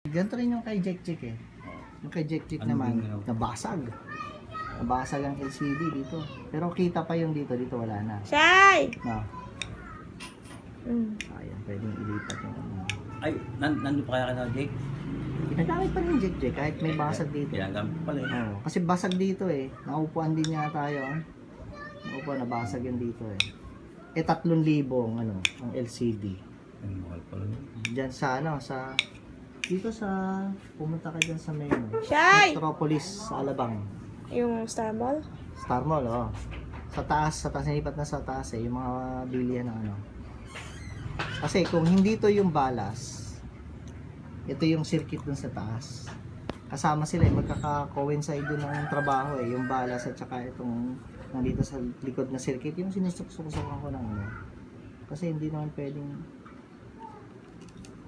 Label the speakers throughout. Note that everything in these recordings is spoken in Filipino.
Speaker 1: Ganito rin yung kay Jack Jack eh. Yung kay Jack Jack naman, nabasag. Nabasag ang LCD dito. Pero kita pa yung dito, dito wala na.
Speaker 2: Shy!
Speaker 1: No. Ayan, pwedeng ilipat yung ano.
Speaker 3: Ay, nandun pa kaya ka na, Jake?
Speaker 1: Ginagamit pa rin yung Jack Jack kahit may basag dito.
Speaker 3: Ginagamit pa pala eh.
Speaker 1: Oo, kasi basag dito eh. Naupuan din niya tayo. Naupuan, nabasag yun dito eh. 3,000 ang ano, ang LCD.
Speaker 3: Ay, mahal pala yun.
Speaker 1: Diyan sa ano, sa dito sa pumunta ka diyan sa may ano,
Speaker 2: Shy!
Speaker 1: Metropolis sa Alabang.
Speaker 2: Yung Star Mall?
Speaker 1: Star Mall, oh. Sa taas, nilipat na sa taas eh, yung mga bilihan ng ano. Kasi kung hindi to yung balas, ito yung circuit dun sa taas. Kasama sila eh, magkaka-coincide dun ng trabaho eh, yung balas at saka itong nandito sa likod na circuit, yung sinusok-sukan ko ng ano. Kasi hindi naman pwedeng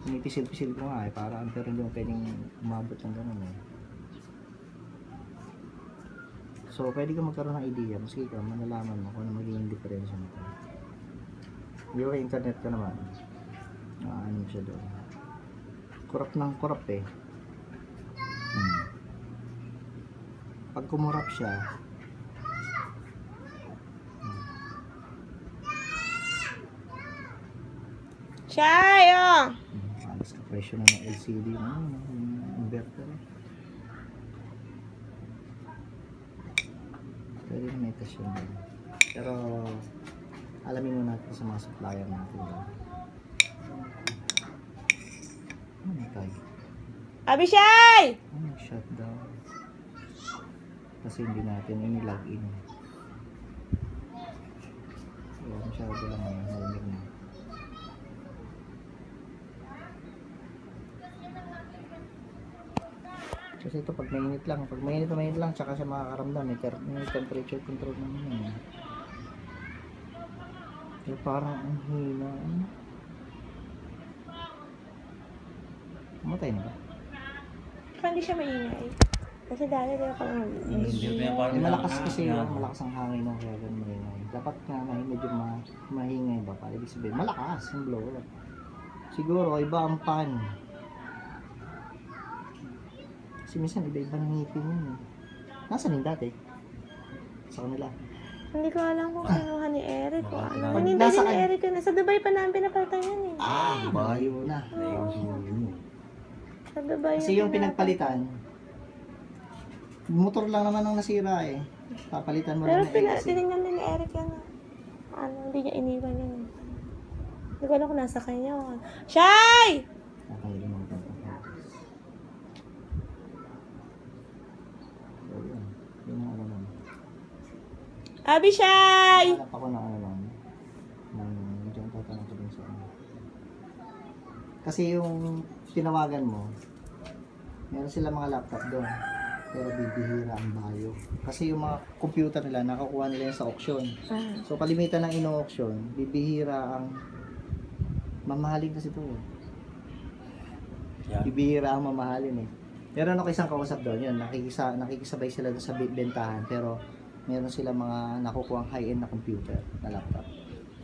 Speaker 1: pinipisil-pisil ko nga eh, para pero hindi mo pwedeng umabot ng ganun eh. So, pwede ka magkaroon ng idea, maski ka, manalaman mo kung ano magiging diferensya nito. Yung internet ka naman, ano siya doon. Kurap ng kurap eh. Pag kumurap siya,
Speaker 2: Shy! Oh!
Speaker 1: alas ka presyo na ng LCD na inverter eh. Pwede na may test yun. Pero alamin mo natin sa mga supplier natin. Oh my God.
Speaker 2: Abi Shy!
Speaker 1: Oh, shutdown. Kasi hindi natin ini-login. Kaya masyado lang nahumig na. Kasi ito pag mainit lang, tsaka siya makakaramdam. May temperature control naman yun. Pero parang ang hina. Mamatay na ba?
Speaker 2: Baka hindi siya maingay. Kasi dahil di ba parang
Speaker 1: Malakas kasi yun, malakas ang hangin ng kaya ganun maingay. Dapat nga medyo mahingay ba para ibig sabihin, malakas yung blower. Siguro iba ang pan. Kasi minsan iba-iba ng ngipin yun eh. Nasaan yung dati? Sa kanila.
Speaker 2: hindi ko alam kung kinuha ni Eric o ano.
Speaker 1: Pag
Speaker 2: Hindi
Speaker 1: nasa
Speaker 2: din ni Eric yun. Sa Dubai pa namin pinapalitan yun eh.
Speaker 1: Bayo na.
Speaker 2: Sa Dubai
Speaker 1: Kasi yung pinagpalitan, motor lang naman ang nasira eh. Papalitan mo
Speaker 2: Pero
Speaker 1: lang na AC.
Speaker 2: tinignan din ni Eric yan. Ano, hindi niya iniwan yun. Hindi ko alam kung nasa kanya o ano. Shy!
Speaker 1: Nakalimutan ko. So, yun. Yun ang ano lang.
Speaker 2: Abi Shy!
Speaker 1: Hanap ako ng ano lang. Diyan tatanong ko din sa ano. Kasi yung tinawagan mo, meron sila mga laptop doon. Pero bibihira ang bayo. Kasi yung mga computer nila, nakakuha nila yun sa auction. So, kalimitan ng ino-auction, bibihira ang mamahalin kasi ito eh.
Speaker 3: Yan.
Speaker 1: Bibihira ang mamahalin eh. Meron ako isang kausap doon, yun, nakikisabay sila doon sa bentahan, pero meron sila mga nakukuhang high-end na computer, na laptop.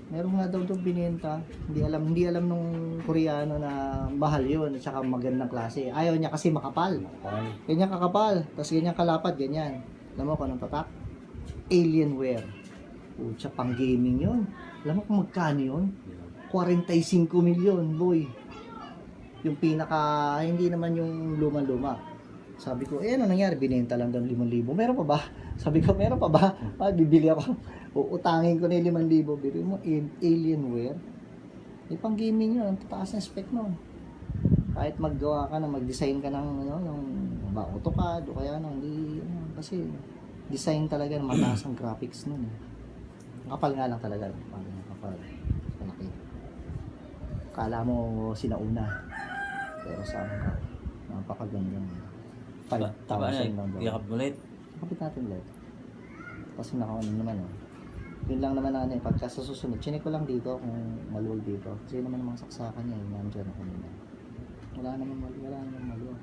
Speaker 1: Meron nga daw doon binenta, hindi alam nung Koreano na mahal yun, at saka magandang klase. Ayaw niya kasi makapal. Ganyan kakapal, tapos ganyan kalapad, ganyan. Alam mo kung anong tatak? Alienware. Pucha, pang gaming yun. Alam mo kung magkano yun? 45 milyon, boy. Yung pinaka, hindi naman yung luma-luma. Sabi ko, ano nangyari? Binenta lang doon 5,000. Meron pa ba? Sabi ko, meron pa ba? Bibili ako. Uutangin ko na yung 5,000. Bili mo, Alienware. Pang gaming yun. Ang tataas ng spec nun. Kahit maggawa ka na, mag-design ka ng, ng AutoCAD o kaya hindi, kasi design talaga na mataas ang graphics nun. Kapal nga lang talaga. Kapal. Malaki. Kala mo sinauna. Pero saan ka? Napakaganda. 5,000 lang daw.
Speaker 3: Yakap ulit.
Speaker 1: Kapit natin ulit. Kasi nakaano naman Yun lang naman na pagka sa susunod, chinek ko lang dito kung maluwag dito. Kasi yun naman ang saksakan niya, nandiyan ako nila. Wala naman maluwag.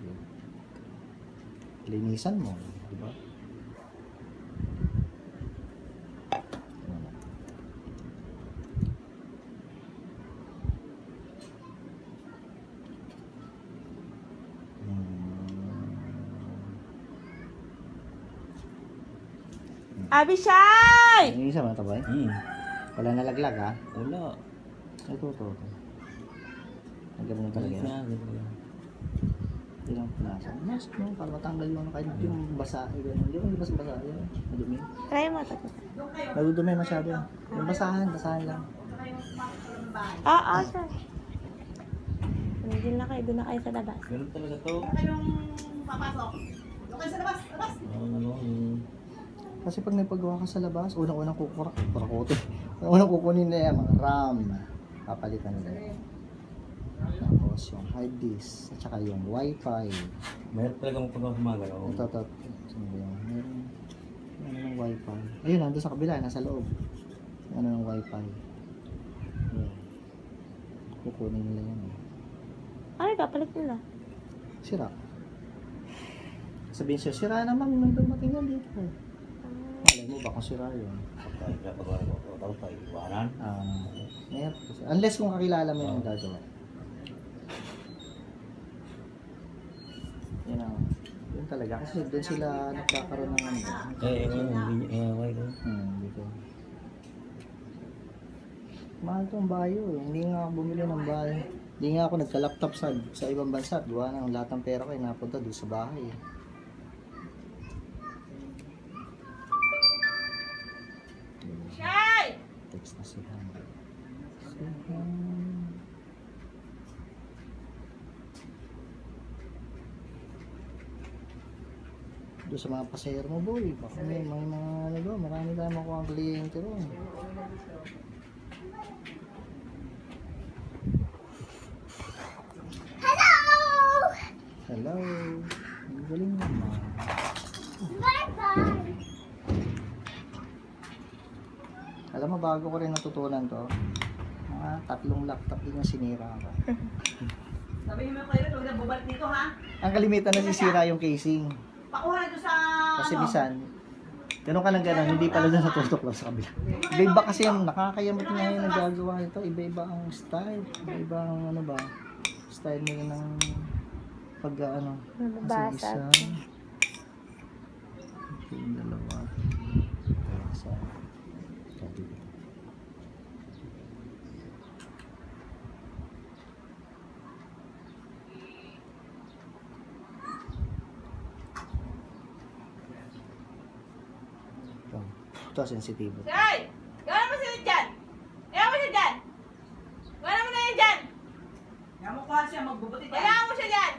Speaker 1: Linisan mo, di ba?
Speaker 2: Abishay!
Speaker 1: Yung isa matabay. Wala nalaglag ha.
Speaker 3: Wala.
Speaker 1: Ito. Ang ganun talaga yan. Hindi lang punasan. Mas mo, para matanggal yung kahit yung basa. Hindi ko basa-basa. Madumi.
Speaker 2: Try mo ito.
Speaker 1: Nadudumi masyado. Yung basahan lang.
Speaker 2: Sir. Doon na kayo sa labas.
Speaker 3: Ganun talaga to.
Speaker 1: Kasi pag nagpagawa ka sa labas, unang-unang kukurakote. Unang kukunin na yan, mga RAM. Papalitan nila yan. Tapos yung hard disk, at saka yung wifi.
Speaker 3: Mayroon talaga magpagawa sa mga gano'n.
Speaker 1: Ito. Sino ba yan? Ano ng wifi? Ayun, nandun sa kabila, nasa loob. Ano ng wifi. Ayan. Kukunin nila yan.
Speaker 2: Ano ipapalit nila?
Speaker 1: Sira. Sabihin siya, sira naman nung dumating yan dito. Malay mo ba kung sira yun?
Speaker 3: Pagka pinapagawa ko, tapos tayo iwanan.
Speaker 1: Ngayon, unless kung kakilala mo yung gagawa. Yun talaga. Kasi doon sila nagkakaroon ng ano. Dito. Mahal tong bayo eh. Hindi nga ako bumili ng bayo. Hindi nga ako nagka-laptop sa ibang bansa. Gawa ng lahat ng pera ko ay napunta doon sa bahay eh.
Speaker 2: Shay!
Speaker 1: Text na si Han. Doon sa mga pasahero mo boy. Baka may mga ano doon. Marami tayong makuha ang kliyente doon. Hello! Ang galing naman. Alam mo, bago ko rin natutunan to, mga 3 laptop din yung sinira ko.
Speaker 4: Sabihin mo kayo, huwag na bubalik dito ha.
Speaker 1: Ang kalimitan na sisira yung casing.
Speaker 4: Pakuha na doon sa...
Speaker 1: Kasi bisan, ganun ka lang ganun, hindi pala na natutok lang sa kabila. Iba-iba kasi yung nakakayamot na yung nagagawa ito. Iba-iba ang style. Iba-iba ang ano ba, style nila ng pag ano. Kasi isa. Ito yung dalawa. Isa. Ito. Ito sensitive.
Speaker 2: Shay! Gawin mo sila dyan! Gawin mo siya dyan! Gawin mo na yan dyan!
Speaker 4: Namukuha siya, magbubuti dyan.
Speaker 2: Kailangan mo siya dyan!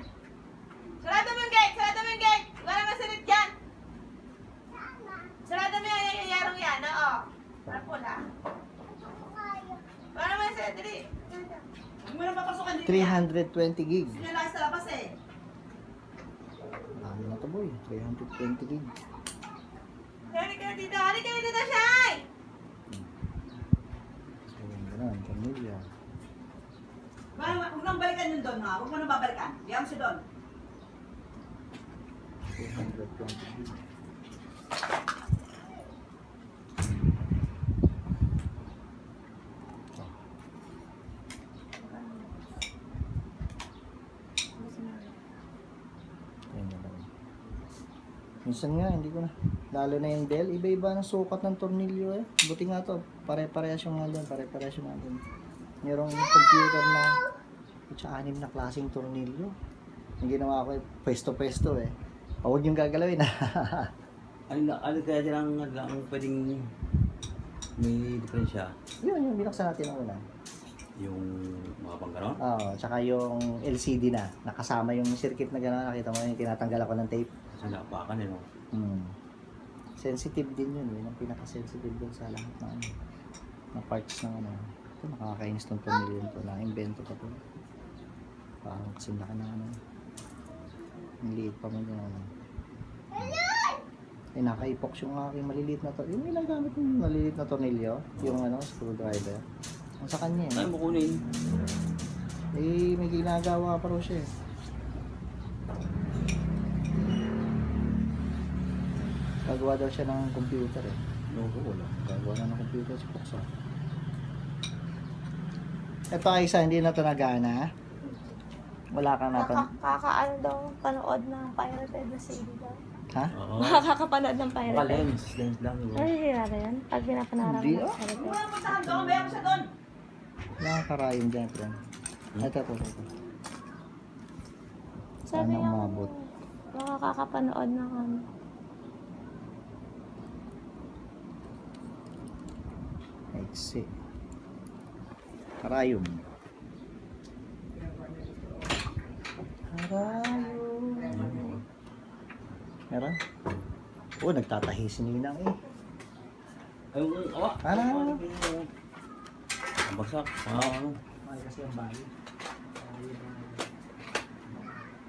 Speaker 2: Sarado mo yung gate! Sarado mo yung gate! Gawin mo sila dyan! Sarado mo yung yarong yan, oo. Rapol ha? Gawin mo sila, dali!
Speaker 4: Huwag mo na papasukan dito.
Speaker 1: 320 gig.
Speaker 4: Sinalaki sa labas eh.
Speaker 1: Dami na to boy. 320 gig.
Speaker 2: Halika na dito! Halika na dito, Shay!
Speaker 1: Ayun, ganun. Pamilya.
Speaker 4: Huwag nang balikan yun doon ha. Huwag mo nang babalikan. Diyan mo siya doon.
Speaker 1: 320 gig. Ayun na lang. Minsan nga, hindi ko na. Lalo na yung Dell, iba-iba ng sukat ng tornilyo eh. Buti nga to, pare-parehas yung nandun, pare-parehas yung nandun. Merong computer na 6 na klaseng tornilyo. Yung ginawa ko eh, pwesto-pwesto eh. Huwag yung gagalawin
Speaker 3: Ano kaya din ang pwedeng may diferensya?
Speaker 1: Yun, yung binuksan natin ang una.
Speaker 3: Yung mga pang gano'n?
Speaker 1: Oo, tsaka yung LCD na, nakasama yung circuit na gano'n, nakita mo yung tinatanggal ako ng tape.
Speaker 3: Kasi napakan eh no?
Speaker 1: Sensitive din yun, yun ang pinaka-sensitive dun sa lahat ng ano, na parts ng ano. Ito, nakakainis tong tornilyo nito, na-invento pa to. Parang kasing laki na ano. Ang liit pa man yung ano. Eh, naka-epox yung aking maliliit na tornilyo. Yung ginagamit yung maliliit na tornilyo, yung ano, screwdriver. Ang sa kanya
Speaker 3: Ay, mo kunin.
Speaker 1: eh, may ginagawa pa rin siya eh. Gagawa daw siya ng computer eh. No, wala. Gagawa na ng computer si Poksa. Ito ay isa, hindi na ito nagana. Wala kang napan...
Speaker 2: Kakaano daw, panood ng pirated na CD daw.
Speaker 1: Ha?
Speaker 3: Oo.
Speaker 2: Makakapanood ng
Speaker 3: Baka
Speaker 2: pirated.
Speaker 3: lens lang. Diba?
Speaker 2: Ay, hirara yan. Pag pinapanarap
Speaker 1: Hindi,
Speaker 2: ng
Speaker 1: ah.
Speaker 2: pirated.
Speaker 4: Wala mo sa doon, bayan mo siya doon.
Speaker 1: Wala kang karayom dyan, friend. Ito.
Speaker 2: Sabi
Speaker 1: Sana
Speaker 2: niya,
Speaker 1: umabot.
Speaker 2: makakapanood ng ano.
Speaker 1: Maiksi. Karayom. Karayom. Meron? Oo, nagtatahi si Ninang eh.
Speaker 3: Ay, awa.
Speaker 1: Ano?
Speaker 3: Ang bagsak. Ah,
Speaker 1: Mahal kasi ang bali.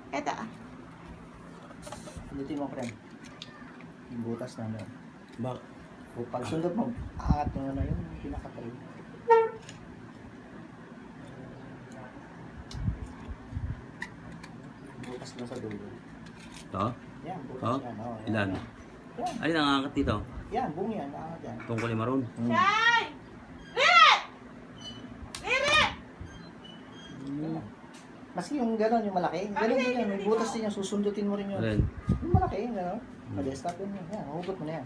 Speaker 2: Eto ah.
Speaker 1: Pindutin mo, friend. Yung butas na meron.
Speaker 3: bak.
Speaker 1: O pag sundot mo, aangat mo na yung pinaka-tray. Butas na sa dulo.
Speaker 3: Ito?
Speaker 1: Yan, butas
Speaker 3: Oh?
Speaker 1: yan. Oh, yan,
Speaker 3: Ilan?
Speaker 1: Yan,
Speaker 3: Alin ang angat dito?
Speaker 1: yan buong yan, aangat yan.
Speaker 3: Tungkol ni Maroon.
Speaker 2: Chay! Lirit! Lirit!
Speaker 1: Maski yung gano'n, yung malaki. Gano'n din yan, may butas din yan, susundutin mo rin yun.
Speaker 3: Alin?
Speaker 1: Yung malaki, yung gano'n. Madesktop yun yan. Yan, hugot mo na yan.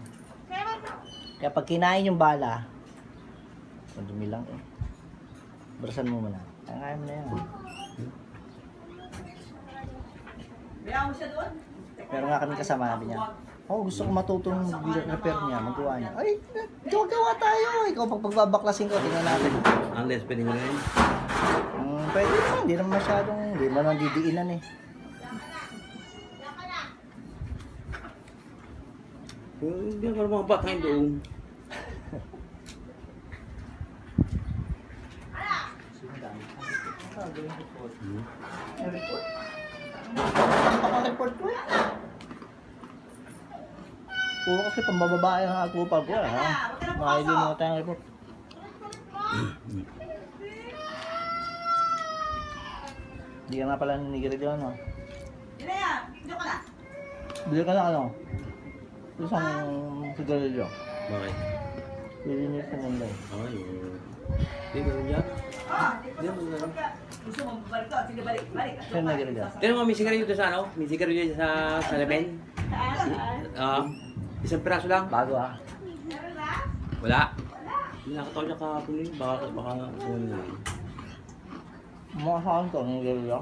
Speaker 1: Kaya pag kinain yung bala, madumi lang eh. Brasan mo muna. Kaya mo na yan.
Speaker 4: Bayan mo siya doon.
Speaker 1: Meron nga kami kasama, sabi niya, oh, gusto ko matutong repair niya, magawa niya. Ay, gawa tayo. Ikaw pag pagbabaklasin ko, tingnan natin.
Speaker 3: Ang lens pwede mo rin.
Speaker 1: Pwede naman, hindi naman masyadong, hindi man ang didiinan eh.
Speaker 3: Hindi ako mga batang doon. Hmm.
Speaker 1: Report? Ang report ko eh. Puro kasi pambababae ang agupag ko ha. Makalimutan ang report. Hindi ka nga pala nanigiril yun, no?
Speaker 4: Hindi yan, video ka na.
Speaker 1: Bili ka na ano? Isang sigarilyo.
Speaker 3: Bakit?
Speaker 1: Lilinis ka nila eh.
Speaker 3: Ay, hindi gano'n niya.
Speaker 4: Ah,
Speaker 3: Hindi mo gano'n.
Speaker 4: gusto mo balik ka, sige balik, balik.
Speaker 1: Saan nagirilyo?
Speaker 3: Tignan mo, may sigarilyo doon sa ano? May sigarilyo sa salamin. Isang piraso lang.
Speaker 1: Bago ha.
Speaker 3: Wala. Hindi nakatawa niya kahapon yun. Baka ano na.
Speaker 1: Mga saan to, nigirilyo?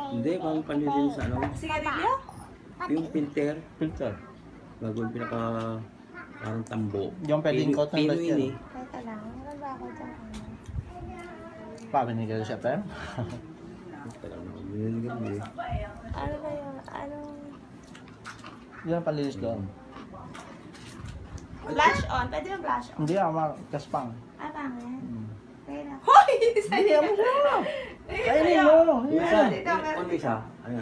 Speaker 3: Hindi, kung panilin sa ano.
Speaker 2: Sigarilyo?
Speaker 3: Yung filter.
Speaker 1: Filter.
Speaker 3: Bago yung pinaka parang tambo.
Speaker 1: Yung pwedeng coat ng
Speaker 3: Pino
Speaker 1: best
Speaker 3: yun
Speaker 1: yan.
Speaker 3: eh.
Speaker 2: Teka lang, ano ba ako dyan?
Speaker 1: Paano nigirilyo siya, Pem?
Speaker 3: Talagang nililigan mo eh.
Speaker 2: Ano ba yun? Anong...
Speaker 1: Yan ang panlinis doon.
Speaker 2: Flash on? Pwede yung flash on?
Speaker 1: Hindi ah, kaspang.
Speaker 2: Ah, pangit. Kaya na.
Speaker 1: Hindi mo siya! Kainin mo!
Speaker 3: Yung isa,
Speaker 2: Dito, meron
Speaker 3: yung isa. Ano?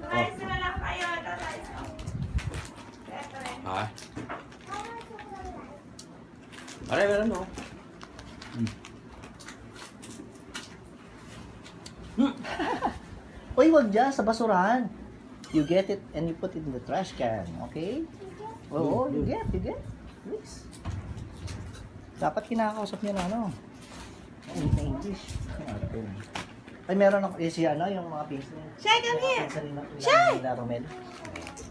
Speaker 2: Rice na lang kayo. Ito, rice. Ito rin.
Speaker 3: Ha? Aray, meron no?
Speaker 1: Uy, wag dyan, sa basurahan. You get it and you put it in the trash can, okay? Oo, you get. Please. Dapat kinakausap niya na ano. Na English. Ay, meron ako, si ano, yung mga pins niya.
Speaker 2: Shay, come here!
Speaker 1: Shay! Nila Romel.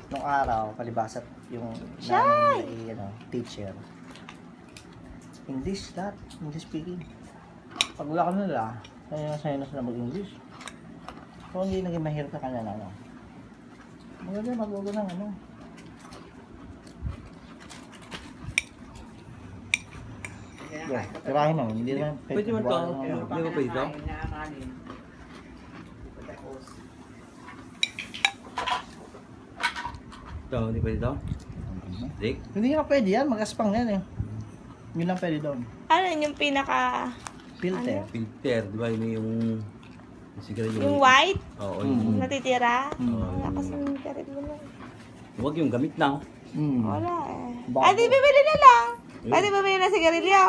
Speaker 1: Nung araw, palibasat yung
Speaker 2: Shay!
Speaker 1: ano, teacher. English lahat. English speaking. Pag wala ka nila, sa'yo na sila mag-English. Kung hindi naging mahirap na kanila, ano. Maganda, mag-ugo ng ano. Yeah, tirahin mo. Hindi naman.
Speaker 3: Pwede man to. Hindi ba pwede to? Ito, hindi pwede to? Dick?
Speaker 1: Hindi nga pwede yan. Magaspang yan eh. Yun lang pwede doon.
Speaker 2: Ano yun yung pinaka...
Speaker 1: Filter.
Speaker 3: Filter, di ba? Yung sigarilyo.
Speaker 2: Yung white?
Speaker 3: Oo,
Speaker 1: Mm.
Speaker 3: yung...
Speaker 2: Natitira?
Speaker 1: Mm.
Speaker 2: Wala kasi yung karit mo lang.
Speaker 3: Huwag yung gamit na.
Speaker 2: Wala eh.
Speaker 1: Bago.
Speaker 2: Ay, di bibili na lang. Pwede bibili na sigarilyo.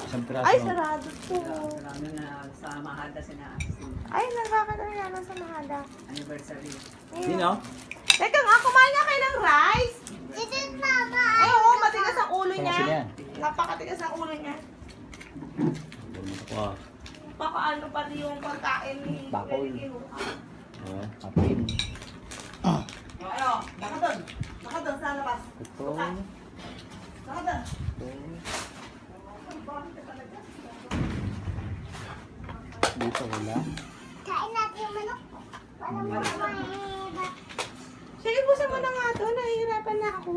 Speaker 3: Isang piraso.
Speaker 2: Ay, sarado to.
Speaker 4: Ano na sa Mahada
Speaker 2: Ay, nakakita na yan sa Mahada.
Speaker 4: anniversary.
Speaker 3: Sino?
Speaker 2: Teka nga, kumain nga kayo ng rice. This is mama. Ay, oo, matigas ang ulo
Speaker 1: Sino
Speaker 2: niya.
Speaker 1: sila yan?
Speaker 2: Napakatigas ang ulo niya.
Speaker 3: Wow.
Speaker 2: Pakaano pati yung pagkain ni
Speaker 1: Bakol.
Speaker 2: kinuha.
Speaker 3: Oo.
Speaker 1: Kapin.
Speaker 4: O, ano? Naka doon. Naka doon sa labas.
Speaker 1: Ito.
Speaker 4: Naka doon.
Speaker 1: Dito wala.
Speaker 5: Kain natin yung manok. Walang manok.
Speaker 2: Sige, busa mo na nga to. Nahihirapan na ako.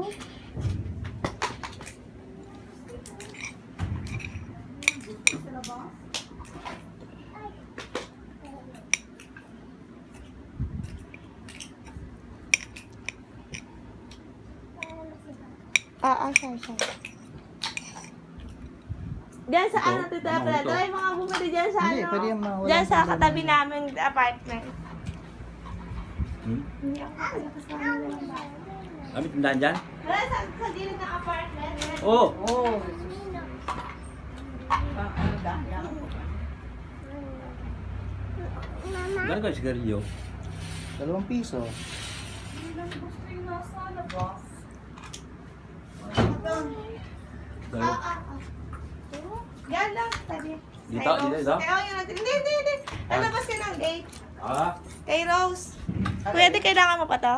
Speaker 2: Siya. Diyan sa
Speaker 3: Ito,
Speaker 2: ano, Tita
Speaker 3: ano
Speaker 2: Fred?
Speaker 3: ito?
Speaker 2: Try mga bumili diyan sa
Speaker 1: Hindi,
Speaker 2: ano.
Speaker 1: pwede yung mga walang
Speaker 2: Diyan sa
Speaker 1: problema.
Speaker 2: katabi namin apartment.
Speaker 3: Hmm?
Speaker 2: Hindi ako kasama ng bahay.
Speaker 3: Kami tindahan dyan?
Speaker 2: Wala sa gilid ng apartment.
Speaker 3: Oo.
Speaker 4: Oh. Ano da? Yan.
Speaker 3: Gano'n kayo sigarilyo?
Speaker 1: 2 piso.
Speaker 4: Gusto yung nasa labas.
Speaker 3: Dalawa.
Speaker 2: Yan lang, tabi.
Speaker 3: Dito, dito?
Speaker 2: Hindi. Lalabas ka ng gate.
Speaker 3: Ah?
Speaker 2: Kay Rose. Pwede kailangan mo pa to?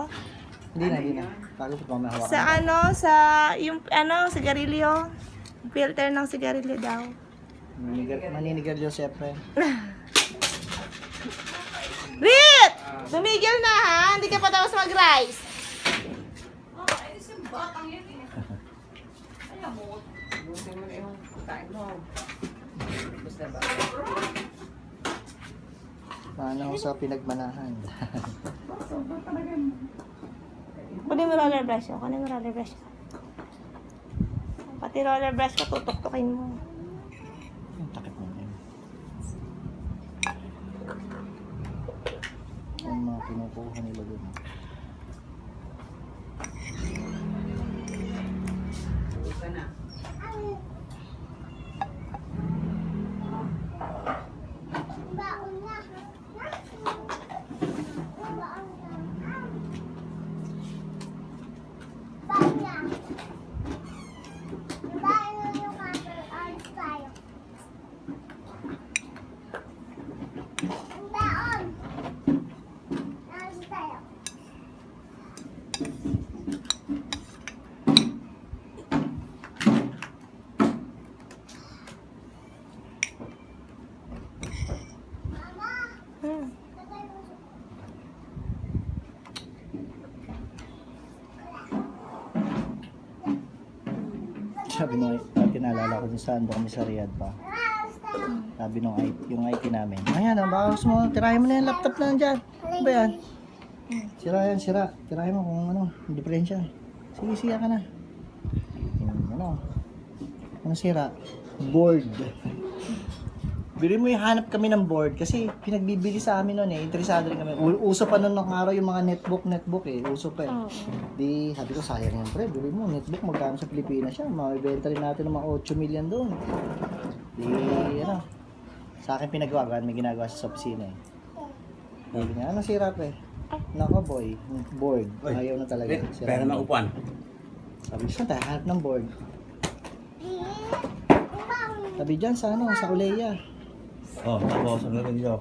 Speaker 1: Hindi na. Bago pa mahawakan.
Speaker 2: Sa ano, sa yung ano, sigarilyo. Filter ng sigarilyo daw.
Speaker 1: Maninigal yung siyempre.
Speaker 2: Rit! Tumigil na ha, hindi ka pa tapos mag-rice.
Speaker 4: Oh, ayos yung batang yun eh. Ayaw mo. Buti mo na yung kain mo. Basta ba?
Speaker 1: Paano sa pinagmanahan?
Speaker 2: Kunin mo roller brush yun. Pati roller brush ko, tutok-tukin mo.
Speaker 1: Ang takip mo yun. Yung mga kinukuha nila dun.
Speaker 4: Buka na.
Speaker 5: Baon na. Baon na. Baon na yung cover arms tayo. Baon. Arms tayo. Mama,
Speaker 2: Hmm.
Speaker 5: tatay mo.
Speaker 1: Sabi nung dati naalala ko din saan doon kami sa Riyadh pa.
Speaker 5: Arms tayo.
Speaker 1: Sabi nung yung IT namin. Ayan, baka gusto mo, tirahin mo na yung laptop na nandyan. Ano ba yan? Sira. Tirahin mo kung ano, diferensya. Sige, siya ka na. Ano? Ano sira? Board. Bili mo yung hanap kami ng board kasi pinagbibili sa amin noon eh. Interesado rin kami. Uso pa noon ng araw yung mga netbook eh. Uso pa eh.
Speaker 2: Oo.
Speaker 1: Di, sabi ko, sayang yan pre. Bili mo, netbook magkano sa Pilipinas siya. Mabibenta rin natin ng mga 8 million doon. Di, ano. Sa akin pinagawa, may ginagawa siya sa opisina eh. Sabi niya, ano sira pre? Nako boy, board. Ayaw na talaga. Sira
Speaker 3: Pera
Speaker 1: na.
Speaker 3: na upuan.
Speaker 1: Sabi ko, saan tayo hanap ng board?
Speaker 5: Baon.
Speaker 1: Sabi dyan sa ano, sa Uleya.
Speaker 3: Oh, tapos ang sigarilyo.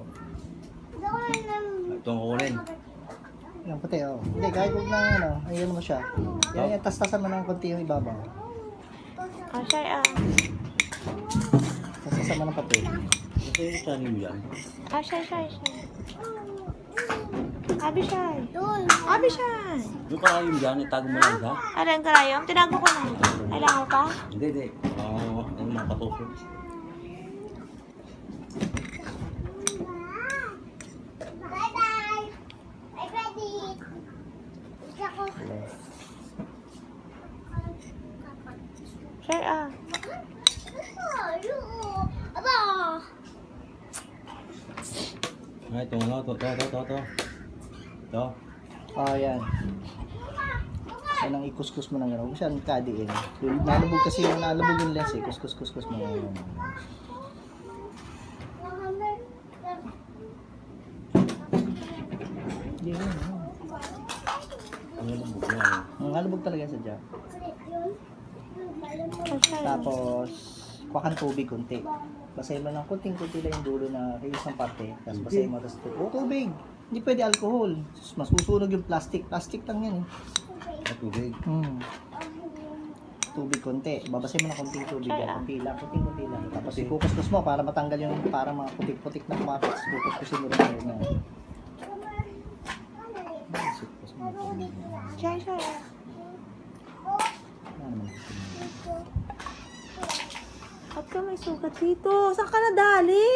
Speaker 5: Doon ng...
Speaker 3: Ito ang kukunin.
Speaker 1: Yung puti oh. Hindi, kahit huwag na ano, ayun mo siya. Yan, tas-tasan mo ng konti yung ibabaw.
Speaker 2: Siya.
Speaker 1: Tas-tasan mo ng papel.
Speaker 3: Ito yung channel mo yan.
Speaker 2: Siya. Abi siya.
Speaker 5: Doon.
Speaker 2: Abi siya.
Speaker 3: Yung karayom dyan, itago mo lang ha?
Speaker 2: Ano yung karayom? Tinago ko na. Kailangan mo pa?
Speaker 3: Hindi. Ang mga katusok.
Speaker 5: Bye-bye. Bye, Freddy. Isa ko.
Speaker 2: Siya.
Speaker 5: Aba.
Speaker 3: Ay, ito ano, ito. Ito.
Speaker 1: Oh, yan. Yan ang ikuskus mo ng gano'n. Kasi ang kadiin. Nalubog kasi yung lens eh. Kuskus mo yung Hindi rin.
Speaker 3: Ang nalubog yan.
Speaker 1: Nalubog talaga sa dyan.
Speaker 2: Siya.
Speaker 1: Tapos, kuha kang tubig kunti. Basahin mo ng kunting-kunti lang yung dulo na isang parte. Tapos basahin mo. Tapos tubig. Hindi pwede alcohol. Masusunog yung plastic. Plastic lang yan eh.
Speaker 3: At tubig.
Speaker 1: Tubig konti. Babasahin mo ng konting tubig
Speaker 2: Ay,
Speaker 1: yan. Kunti lang. Kunting-kunti lang. Tapos ipukuskus mo para matanggal yung para mga putik-putik na kumapit. Ipukuskusin mo rin yun.
Speaker 2: Siya. Ba't ka may sugat dito? Saan ka nadali?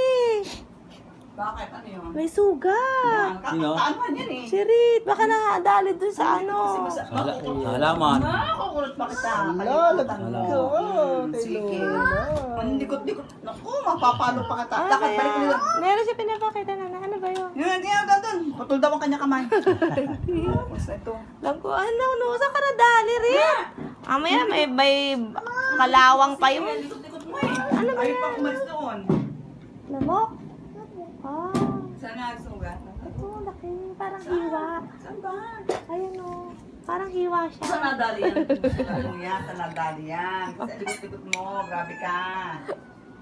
Speaker 4: Bakit? Ano yun?
Speaker 2: May sugat.
Speaker 3: Sino?
Speaker 4: Ano yan eh?
Speaker 2: Si Rit, baka nakadali dun sa ano.
Speaker 3: Sa halaman.
Speaker 4: Kukulot pa kita.
Speaker 1: Lalag
Speaker 4: Kalimutan
Speaker 1: ka.
Speaker 4: mo.
Speaker 1: Kay
Speaker 4: Sige.
Speaker 1: Lola.
Speaker 4: Mandikot-dikot. Naku, mapapalo pa kita. Lakad, balik mo nila.
Speaker 2: Meron siya pinapakita na. Ano ba yun?
Speaker 4: Yun, doon. Putol daw ang kanya kamay. Basta ito.
Speaker 2: Lang ko, no, saan ka nadali, Rit? Amaya, may kalawang pa yun.
Speaker 4: Likot-likot mo eh.
Speaker 2: Ano ba
Speaker 4: Ayaw
Speaker 2: yan?
Speaker 4: pa umalis doon.
Speaker 2: Lamok? Ah,
Speaker 4: Saan nga sugat?
Speaker 2: ito, laki. Parang hiwa.
Speaker 4: Saan ba?
Speaker 2: Ayun o. Parang hiwa siya.
Speaker 4: Saan nadali yan? Saan yan? Saan nadali yan? Kasi likot-likot mo. Grabe ka.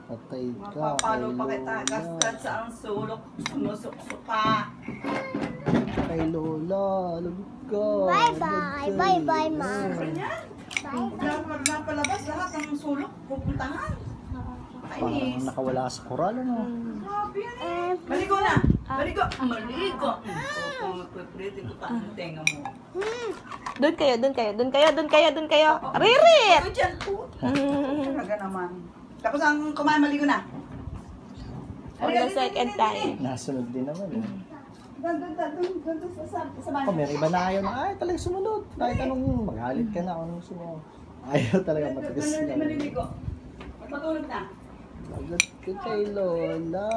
Speaker 1: Patay ka.
Speaker 4: Mapapalo
Speaker 1: Kay
Speaker 4: pa kita.
Speaker 1: Lola.
Speaker 4: Gastan sa ang sulok. Sumusok-sok ka.
Speaker 1: Kay Lola. Lalag ka.
Speaker 5: Bye-bye. Bye-bye, Mom.
Speaker 4: Ganyan.
Speaker 5: Bye-bye.
Speaker 4: Pag napalabas lahat ng sulok, pupuntahan.
Speaker 1: Parang
Speaker 4: Kainis.
Speaker 1: nakawala sa koral, ano?
Speaker 4: Grabe yan eh. Maligo na. Maligo. Maligo. Pwede ko pa ang tenga mo.
Speaker 2: Doon kayo. Ririt!
Speaker 4: Ito dyan. Talaga naman. Tapos ang kumain, maligo na.
Speaker 2: For the second time.
Speaker 1: Nasunod din naman, eh.
Speaker 4: Doon sa bahay.
Speaker 1: Oh, may iba na ayaw na, ay, talagang sumunod. Kahit anong magalit ka na, anong sumunod. Ayaw talaga matigas na.
Speaker 4: Maliligo. Matulog na.
Speaker 1: Lagat ka kay Lola.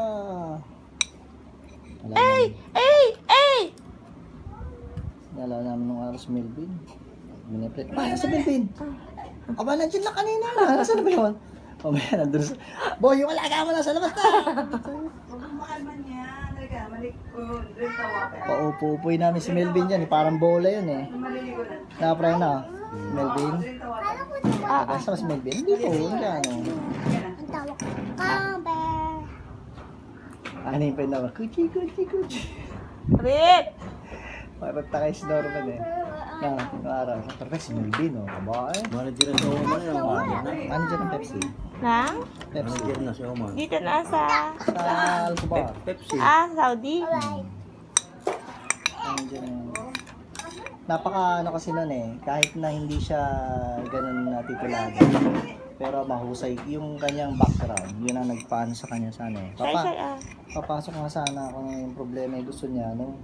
Speaker 2: Ay!
Speaker 1: Nalala namin nung araw si Melvin. Minipret. Pa, nasa Melvin? Aba, nandiyan na kanina na. Nasaan na ba yun? Mamaya nandun sa... Boy, yung alaga mo na sa labas na.
Speaker 4: Mahal man yan. Talaga, maligo. Doon tawa ka.
Speaker 1: Paupo-upoy namin si Melvin dyan. Parang bola yun eh.
Speaker 4: Maliligo na.
Speaker 1: Napray na. Melvin.
Speaker 4: Doon tawa ka.
Speaker 1: Basta si Melvin. Hindi po. Hindi ano.
Speaker 5: Ang tawag ko. Camper.
Speaker 1: Ano yung pinawa? Kuchi.
Speaker 2: Rit!
Speaker 1: Parang takay si Norman eh. Nung araw. Perfect si Melvin oh. Aba eh.
Speaker 3: Manager na si Oman yan.
Speaker 1: Ano dyan ang Pepsi?
Speaker 2: Nang?
Speaker 1: Pepsi.
Speaker 3: Manager na si Oman.
Speaker 2: Dito na sa...
Speaker 1: Sa Alcobar.
Speaker 3: Pepsi.
Speaker 2: Saudi.
Speaker 1: Ano dyan yung... Napaka ano kasi nun eh. Kahit na hindi siya ganun natitulaga. Pero mahusay yung kanyang background. Yun ang nagpaano sa kanya sana eh. Papasok nga sana ako ng yung problema yung gusto niya, no?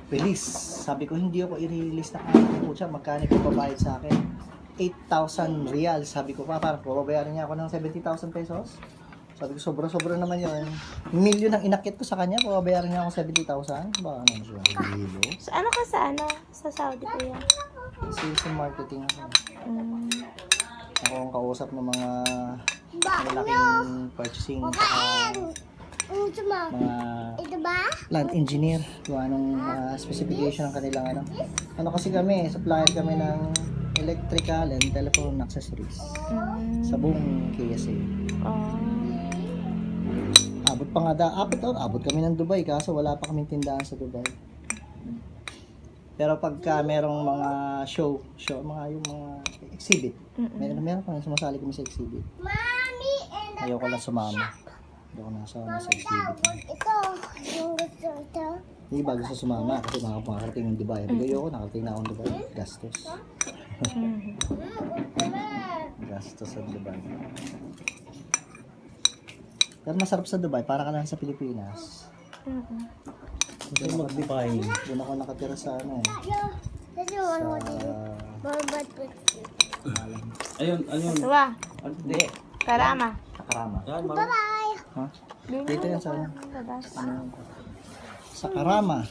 Speaker 1: Release. Sabi ko, hindi ako i-release na kanya po siya. Magkano ipapabayad sa akin? 8,000 real. Sabi ko pa, parang pababayaran niya ako ng 70,000 pesos. Sabi ko, sobra-sobra naman yun. Milyon ang inakit ko sa kanya, pababayaran niya ako 70,000. Baka naman siya. Hilo.
Speaker 2: So, ano ka sa ano? Sa Saudi ko yan.
Speaker 1: Sales and marketing ako. Ako ang kausap ng mga malaking purchasing mga
Speaker 5: Ito ba?
Speaker 1: plant engineer kung anong specification ng kanilang ano kasi kami, supplier kami ng electrical and telephone accessories sa buong KSA. Abot pa nga abot kami ng Dubai kaso wala pa kaming tindahan sa Dubai. Pero pagka merong mga show yung mga exhibit, meron kami sumasali kami sa exhibit.
Speaker 5: Mommy and
Speaker 1: Ayoko lang sumama. Hindi ako nasama sa exhibit.
Speaker 5: ito. Yung gusto ito.
Speaker 1: Hindi ba gusto sumama kasi makakarating ng Dubai. Ayoko, nakarating na akong Dubai. Gastos. Gastos sa Dubai. Pero masarap sa Dubai, para ka lang sa Pilipinas.
Speaker 3: Ito mag-define.
Speaker 1: Doon ako nakatira sa ano eh.
Speaker 5: This is one more thing.
Speaker 3: Ayun.
Speaker 2: Diba?
Speaker 1: Hindi.
Speaker 2: Karama.
Speaker 1: Sa Karama.
Speaker 3: Yan, mga.
Speaker 5: Bye.
Speaker 1: Ha? Dito yan sa ano? Sa Karama.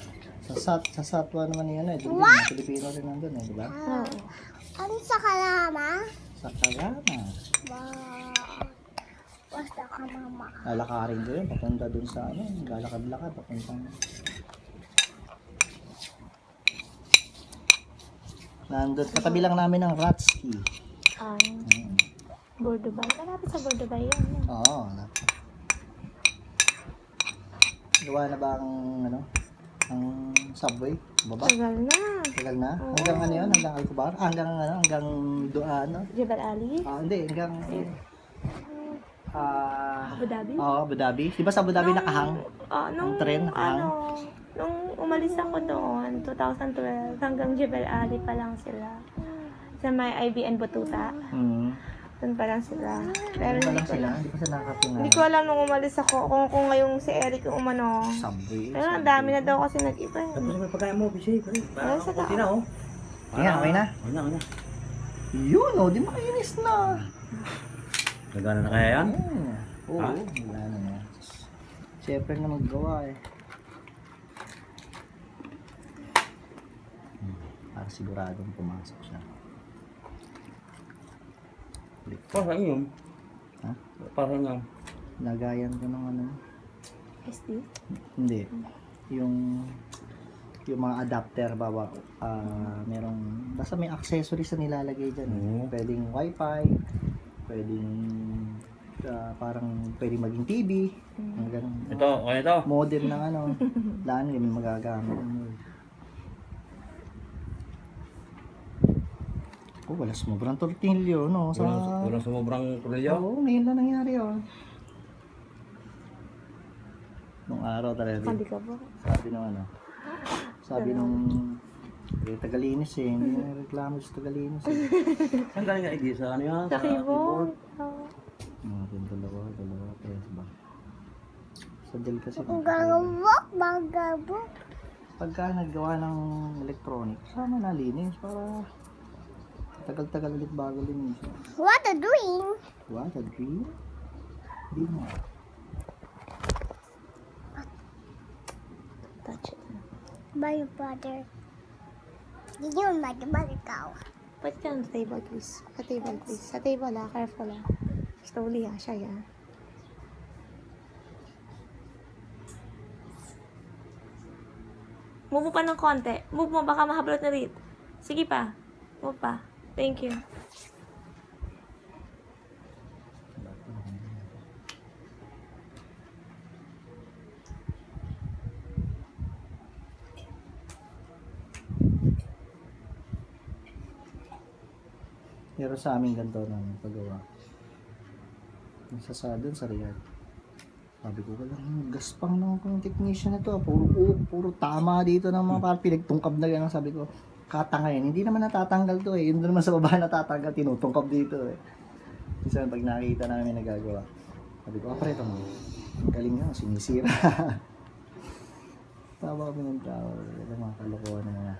Speaker 1: Sa Satwa naman yan eh. Pilipino rin nandun eh, di ba?
Speaker 5: Ano sa kalama?
Speaker 1: Sa Karama.
Speaker 5: Wow. Basta ka, mama.
Speaker 1: Lalakarin ko yun, papunta dun sa ano, lalakad-lakad, papunta. Nandun, katabi lang namin ng Ratski.
Speaker 2: Bordobay. Malapit sa Bordobay yan. No?
Speaker 1: Oo, gawa na ba ang, ano, ang subway? Baba?
Speaker 2: Tagal na.
Speaker 1: Tagal na?
Speaker 2: Oo.
Speaker 1: Hanggang ano yun? Hanggang Alcobar? Hanggang ano? Hanggang doon, ano?
Speaker 2: Jebel Ali.
Speaker 1: Hindi, hanggang...
Speaker 2: Abu Dhabi.
Speaker 1: Abu Dhabi. Di ba sa Abu Dhabi nakahang?
Speaker 2: Nung,
Speaker 1: Ang tren, nakahang?
Speaker 2: nung umalis ako doon, 2012, hanggang Jebel Ali pa lang sila. Sa may IBN Bututa. Doon pa lang sila. Pero
Speaker 1: Ano ba
Speaker 2: hindi
Speaker 1: lang
Speaker 2: ko
Speaker 1: sila?
Speaker 2: alam.
Speaker 1: Hindi pa sila nakapinala.
Speaker 2: Hindi ko alam nung umalis ako kung ngayong si Eric yung umano.
Speaker 1: Subway.
Speaker 2: Pero ang dami na daw kasi nag-iba.
Speaker 3: Tapos may pagkain mo, Bishay. Parang
Speaker 2: sa
Speaker 3: konti na, oh.
Speaker 1: Kaya, okay na?
Speaker 3: Okay na, okay na.
Speaker 1: Yun, oh, di makinis na.
Speaker 3: Nagana na kaya yan?
Speaker 1: Oo,
Speaker 3: Ha?
Speaker 1: wala na na. Siyempre na maggawa eh. Para siguradong pumasok siya.
Speaker 3: Parang yun.
Speaker 1: Ha?
Speaker 3: Parang yun.
Speaker 1: Lagayan ko ng ano.
Speaker 2: SD?
Speaker 1: Hindi. Yung mga adapter baba, merong basta may accessories na nilalagay diyan. Pwedeng wifi, pwedeng parang pwedeng maging TV, mga ganun.
Speaker 3: Ito, okay ito.
Speaker 1: Modem ng ano, laan may magagamit. Oh, wala sobrang tortilyo, no?
Speaker 3: Walang sumubrang kulilyo.
Speaker 1: Oo, ngayon lang nangyari, oh. Nung araw talaga.
Speaker 2: Hindi ka ba?
Speaker 1: Sabi nung ano, sabi nung Tagalinis eh, hindi na reklamo sa Tagalinis eh.
Speaker 3: Saan galing nga idea sa ano yan?
Speaker 2: Sa keyboard.
Speaker 1: Yung dalawa, tres ba? Sa Dell kasi.
Speaker 5: Gawak, bagabok.
Speaker 1: Pagka naggawa ng electronic, sama na linis para tagal-tagal ulit bago linis.
Speaker 5: What are doing?
Speaker 1: What a dream? Di mo.
Speaker 2: Touch it.
Speaker 5: My brother. Hindi mo mag-balik ikaw.
Speaker 2: Pwede ka sa table, please. Sa table, please. Sa table, careful, Slowly, siya, Move mo pa ng konti. Move mo, baka mahablot na rin. Sige pa. Move pa. Thank you.
Speaker 1: Pero sa amin ganito ng paggawa. Doon sa Riyadh. Sabi ko, walang gaspang ng technician na to. Puro tama dito ng mga parang pinagtungkab na gano'n. Sabi ko, katangay. Hindi naman natatanggal to eh. Yun doon naman sa baba natatanggal, tinutungkab dito eh. Minsan pag nakikita namin nagagawa, sabi ko, pare ito mo. Galing nga, sinisira. Tawa kami ng tao. Walang mga kalokohan na mga.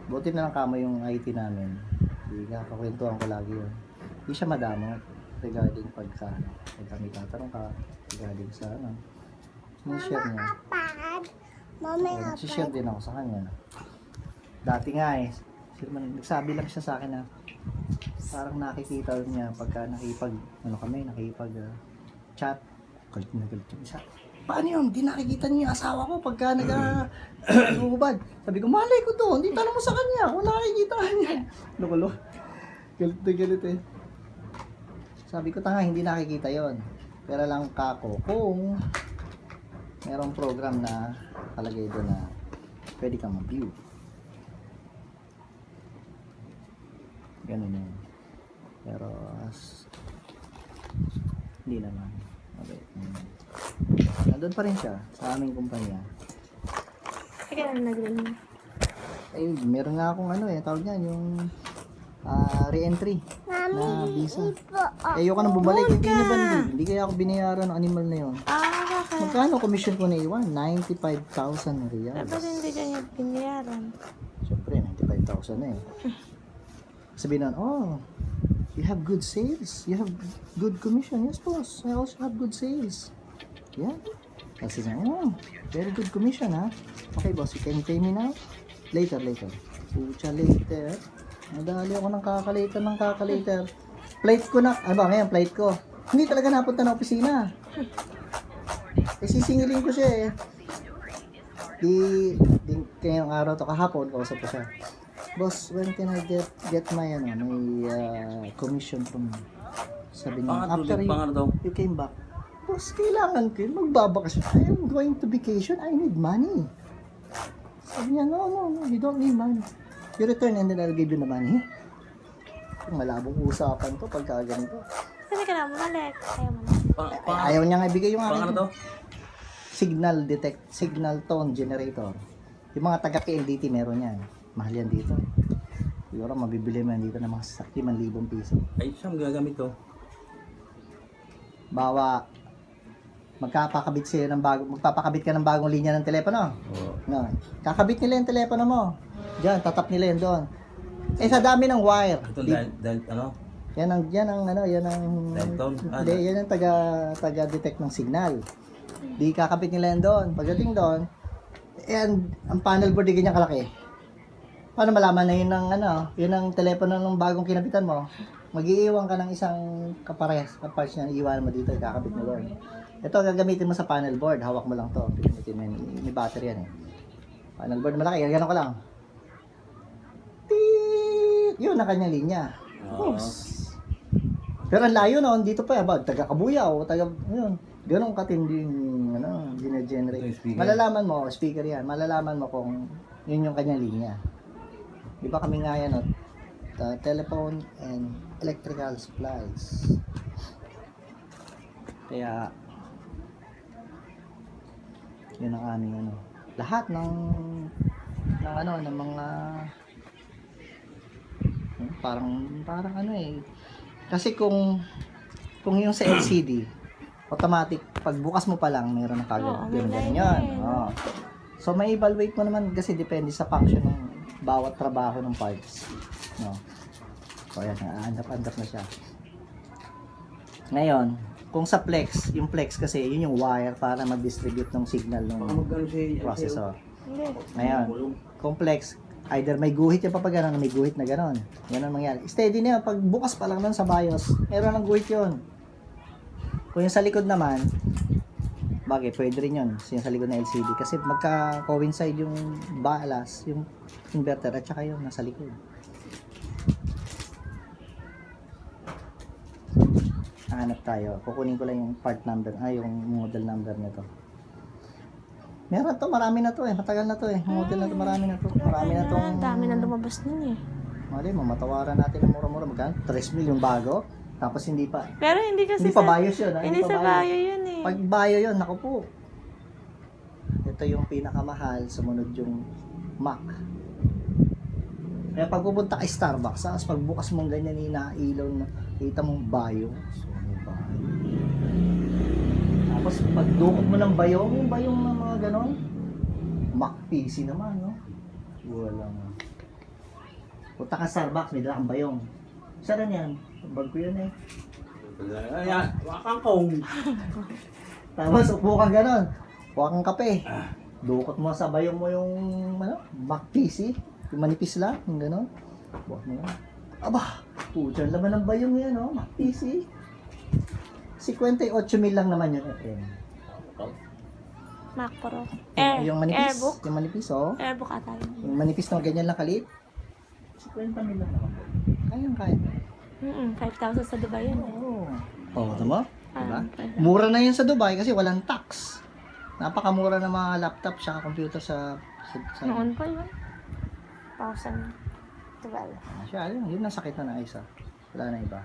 Speaker 1: Buti na lang kamo yung IT namin. Hindi nga, kakwentuhan ko lagi yun. Hindi siya madamot regarding pagka kami tatanong ka regarding sa ano. Sinishare niya.
Speaker 5: Apad. Mama,
Speaker 1: Nagsishare din ako sa kanya. Dati nga eh, nagsabi lang siya sa akin na parang nakikita niya pagka nakipag chat. Galit na galit yung isa. Paano yun? Di nakikita niya yung asawa ko pagka nag-uubad. Sabi ko, malay ko to. Hindi tanong mo sa kanya. Kung nakikita niya. Lukulo. Galit na galit eh. Sabi ko, tanga, hindi nakikita yon. Pero lang kako kung merong program na talagay doon na pwede kang ma-view. Ganun yun. Pero hindi naman. Okay. Nandun pa rin siya sa aming kumpanya.
Speaker 2: Kaya nag-ring.
Speaker 1: Ay, meron nga akong ano eh, tawag niyan, yung re-entry na visa. Ayoko nang bumalik, hindi kaya ako binayaran ng animal na yun. Magkano commission ko na iwan? 95,000 riyals.
Speaker 2: Dapat hindi ganyan binayaran.
Speaker 1: Siyempre, 95,000 na eh. Sabihin na, oh, you have good sales. You have good commission. Yes, boss. I also have good sales. Yeah. Kasi na, oh, very good commission, ha? Okay, boss, you can pay me now? Later. Pucha, later. Nadali ako ng kakalater. Plate ko na, ano ba ngayon, plate ko. Hindi talaga napunta na opisina. Eh, sisingilin ko siya eh. Di kayong araw to kahapon, kausap ko siya. Boss, when can I get my commission from you? Sabi niya, after you came back. Boss, kailangan ko yun. Magbabakasyon. I am going to vacation. I need money. Sabi niya, no, you don't need money. You return and then I'll give you the money. Malabong usapan to pagka ganito.
Speaker 2: Kasi ka na bumalik. Ayaw mo na.
Speaker 1: Ayaw niya nga ibigay yung
Speaker 3: Pang
Speaker 1: akin.
Speaker 3: ano to?
Speaker 1: Signal tone generator. Yung mga taga PLDT meron yan. Mahal yan dito. Siguro mabibili mo yan dito ng mga 5,000 piso.
Speaker 3: Ay, siyang gagamit to.
Speaker 1: Bawa magpapakabit ka ng bagong linya ng telepono.
Speaker 3: Oo.
Speaker 1: No. Kakabit nila yung telepono mo. Diyan, tatap nila yun doon. Eh sa dami ng wire.
Speaker 3: Ito dahil ano?
Speaker 1: Yan ang
Speaker 3: Dial tone?
Speaker 1: Hindi, yan ang taga-detect ng signal. Di kakabit nila yan doon. Pagdating doon, and ang panel board di ganyan kalaki. Paano malaman na yun yun ang telepono ng bagong kinabitan mo? Mag-iiwan ka ng isang kaparts niya, iiwan mo dito, kakabit mo doon. Ito gagamitin mo sa panel board, hawak mo lang to. Gagamitin mo yun, may battery yan eh. Panel board malaki, gano'n ko lang. Tiit! Yun ang kanyang linya. Oops. Pero ang layo noon, dito pa, taga-Kabuyaw, yun. Ganun katinding, gine-generate.
Speaker 3: Ito yung speaker.
Speaker 1: Malalaman mo, speaker yan, malalaman mo kung yun yung kanyang linya. Di ba kami nga yan, telephone and electrical supplies. Kaya, yun ang aming lahat ng mga parang kasi kung yung sa LCD automatic pagbukas mo pa lang meron na
Speaker 2: Oo,
Speaker 1: kagad
Speaker 2: may
Speaker 1: ganyan
Speaker 2: line
Speaker 1: yan.
Speaker 2: eh, no?
Speaker 1: Oo. So may evaluate mo naman kasi depende sa function ng bawat trabaho ng parts, no? So ayan, andap na siya. Ngayon, kung sa flex, yung flex kasi yun yung wire para mag-distribute ng signal ng
Speaker 3: Magkano siya?
Speaker 1: processor.
Speaker 2: Hindi.
Speaker 1: Ngayon, complex, either may guhit yung papagano, may guhit na ganon. Ganon mangyari. Steady na yun. Pag bukas pa lang nun sa BIOS, meron ng guhit yun. Kung yung sa likod naman, bagay, pwede rin yun. Yung sa likod na LCD. Kasi magka-coincide yung balas, yung inverter, at saka yung nasa likod. Hanap tayo. Kukunin ko lang yung part number, yung model number nito. Meron to, marami na to eh. Matagal na to eh. Model na to, marami na to. Marami na tong...
Speaker 2: Dami na lumabas nun eh.
Speaker 1: Mali mo, matawaran natin ng mura-mura. Magkano? 3,000 yung bago. Tapos hindi pa.
Speaker 2: Pero hindi kasi
Speaker 1: Hindi pa BIOS yun.
Speaker 2: Hindi sa bayo yun eh.
Speaker 1: Pag bio yun, naku po. Ito yung pinakamahal. Sumunod yung Mac. Kaya pag pupunta kay Starbucks, tapos pagbukas mong ganyan, inailaw na, kita mong bio. So, ano bio? Tapos pag dukot mo ng bayong, yung bayong na mga ganon, Mac PC naman, no? Wala nga. Punta ka sa Starbucks, may dalang bayong. Saan yan? Bag ko yan eh.
Speaker 3: Ayan, wakangkong.
Speaker 1: Tapos upo ka ganon. Huwag kang kape. Dukot mo sa bayong mo yung Mac PC. Yung manipis lang, yung ganon. Buhat mo yan. Aba, pucha, laman ng bayong yan, no? Mac PC. 58,000 lang naman yun.
Speaker 2: Mac Pro.
Speaker 1: Yung manipis.
Speaker 2: Airbook.
Speaker 1: Yung manipis, oh.
Speaker 2: Airbook ata yun.
Speaker 1: Yung manipis na ganyan lang kalit. 50,000 lang naman. Kaya.
Speaker 2: 5,000 sa Dubai yun eh.
Speaker 1: Oo. Oh, tama? Diba?
Speaker 2: Pwede.
Speaker 1: Mura na yun sa Dubai kasi walang tax. Napakamura ng mga laptop sa computer sa
Speaker 2: Noon pa yun. 1,012.
Speaker 1: siya, yun nasakit na isa. Wala na iba.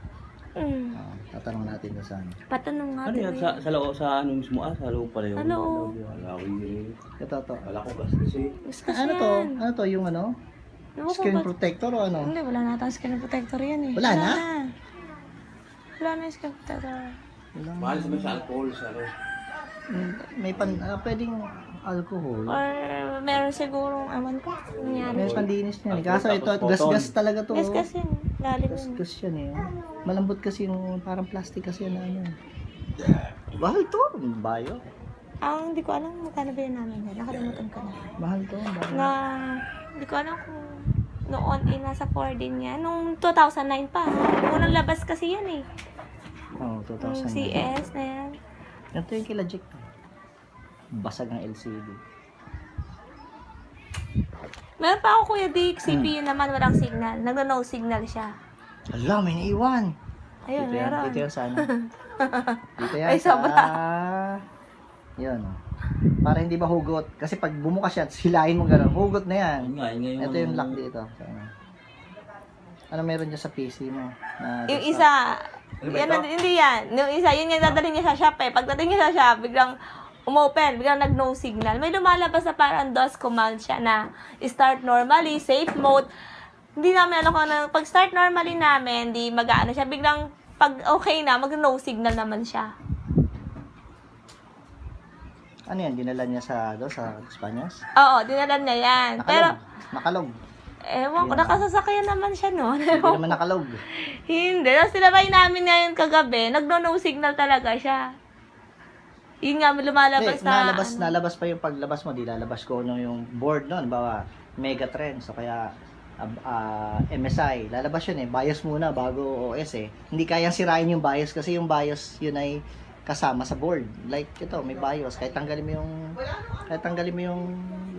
Speaker 1: Tatanong natin doon sa ano.
Speaker 2: Patanong nga.
Speaker 3: Ano yan? Sa loob, sa ano mismo? Sa loob pala yun.
Speaker 2: Sa loob.
Speaker 3: Wala ko yun.
Speaker 1: Ito to.
Speaker 3: Wala ko kasi.
Speaker 1: Ano to? Ano to yung ano? Screen protector o ano?
Speaker 2: Hindi, wala na tayong screen protector yan eh.
Speaker 1: Wala na?
Speaker 2: Wala na yung screen protector.
Speaker 3: Mahal sa sa alcohol sa ano.
Speaker 1: May pwedeng alcohol.
Speaker 2: Or meron sigurong, awan ko, nangyari.
Speaker 1: May pandinis niyan. Kaso ito, gas-gas talaga to.
Speaker 2: Yes, kasi lalim yun.
Speaker 1: Gas-gas yan eh. Malambot kasi yung parang plastic kasi na ano. Mahal to. Bayo.
Speaker 2: Ang hindi ko alam magkano ba yun namin. Nakalimutan ko na.
Speaker 1: Mahal to. Bayo.
Speaker 2: Na, hindi ko alam kung noon nasa 4 din yan. Nung 2009 pa. Unang labas kasi yan eh.
Speaker 1: Oo,
Speaker 2: Nung
Speaker 1: 2,000.
Speaker 2: CS na yan.
Speaker 1: Ito yung kila Jack. Basag ang LCD.
Speaker 2: Meron pa ako Kuya Dick, CPU naman walang signal. Nagno-no signal siya.
Speaker 1: Hala, may naiwan.
Speaker 2: Ayun, meron.
Speaker 1: Dito yan sa ano. Dito yan
Speaker 2: Ay,
Speaker 1: sa...
Speaker 2: sobra.
Speaker 1: Yun. Para hindi ba hugot. Kasi pag bumukas yan, silain mo gano'n. Hugot na yan.
Speaker 3: Yun nga, yun nga
Speaker 1: Ito yung lock dito. So, ano meron dyan sa PC mo? Na
Speaker 2: Yung
Speaker 1: desktop?
Speaker 2: isa,
Speaker 3: Ano ba
Speaker 2: yan,
Speaker 3: ito?
Speaker 2: hindi yan. Yung isa, yun yung dadalhin niya sa shop eh. Pagdating niya sa shop, biglang umopen, biglang nag-no signal. May lumalabas na parang DOS command siya na start normally, safe mode. Hindi namin alam kung ano, pag start normally namin, di mag-ano siya. Biglang pag okay na, mag-no signal naman siya.
Speaker 1: Ano yan? Dinala niya sa Spanyas?
Speaker 2: Oo, dinalan niya yan. Pero,
Speaker 1: Nakalog.
Speaker 2: ewan ko, nakasasakyan naman siya noon.
Speaker 1: Hindi naman nakalog.
Speaker 2: Hindi. Tapos sinabay namin ngayon kagabi, nagno-no signal talaga siya. Yun nga, lumalabas
Speaker 1: Hindi,
Speaker 2: na...
Speaker 1: nalabas pa yung paglabas mo. Di lalabas ko yung board nun. Bawa, Megatrends. O kaya MSI. Lalabas yun eh. BIOS muna bago OS eh. Hindi kayang sirain yung BIOS kasi yung BIOS yun ay kasama sa board. Like ito, may BIOS. Kahit tanggalin mo yung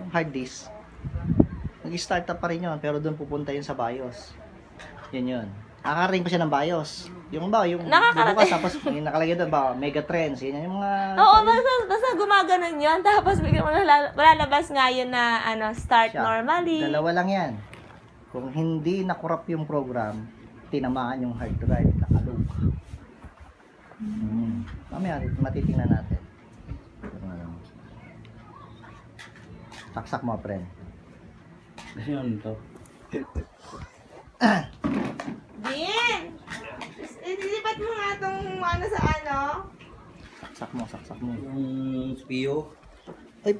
Speaker 1: hard disk. Nag-start up pa rin yun, pero doon pupunta yun sa BIOS. Yun. Nakakarating pa siya ng BIOS. Yung
Speaker 2: Nakakarating.
Speaker 1: bukas, tapos yung nakalagay doon, Megatrends. Yun yung mga...
Speaker 2: Oo, basta gumaganon yun. Tapos biglang malalabas nga yun na start
Speaker 1: Siya.
Speaker 2: normally.
Speaker 1: Dalawa lang yan. Kung hindi nakurap yung program, tinamaan yung hard drive, nakalog. Mamaya, matitingnan natin. Saksak mo, friend.
Speaker 3: Kasi yun ito.
Speaker 2: Din! Ililipat mo nga itong sa
Speaker 1: Saksak mo.
Speaker 3: Yung CPU.
Speaker 1: Ay,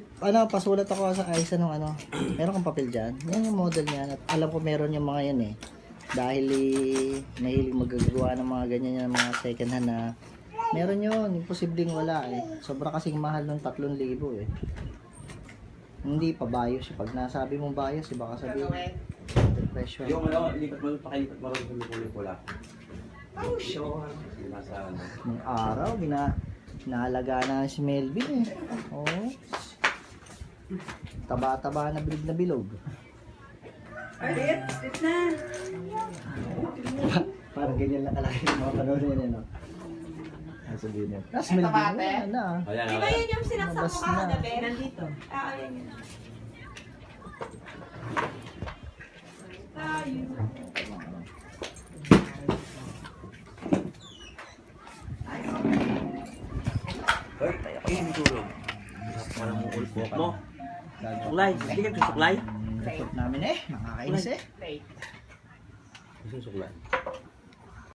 Speaker 1: pasulat ako sa ayos meron kang papel dyan. Yan yung model niya. At alam ko meron yung mga yan eh. Dahil mahilig magagawa ng mga ganyan yung mga second hand na meron yun. Imposibleng wala eh. Sobra kasing mahal ng 3,000 eh. Hindi pa bios. Pag nasabi mong bios, baka sabihin depression.
Speaker 3: Yung lipat mo, pakilipat mo rin kung may pula. Oh, sure. Nasa ano.
Speaker 1: Nung araw, nahalaga na si Melvin eh. Oo. Taba-taba na bilog na bilog.
Speaker 4: Alit na.
Speaker 1: Parang ganyan lang kalaki yung mga panahon yun, no? Sabihin niya. Tapos Melvin yan na.
Speaker 3: Ayan,
Speaker 2: Di ba yun yung sinaksak
Speaker 1: Labas
Speaker 2: mo
Speaker 1: na.
Speaker 2: kagabi?
Speaker 4: Nandito.
Speaker 2: Ayan yun.
Speaker 3: Hoy, ayun tulog. Parang ulpok mo. Suklay, hindi ka suklay?
Speaker 1: Report namin eh. Nakakainis eh.
Speaker 3: Kasi suklay.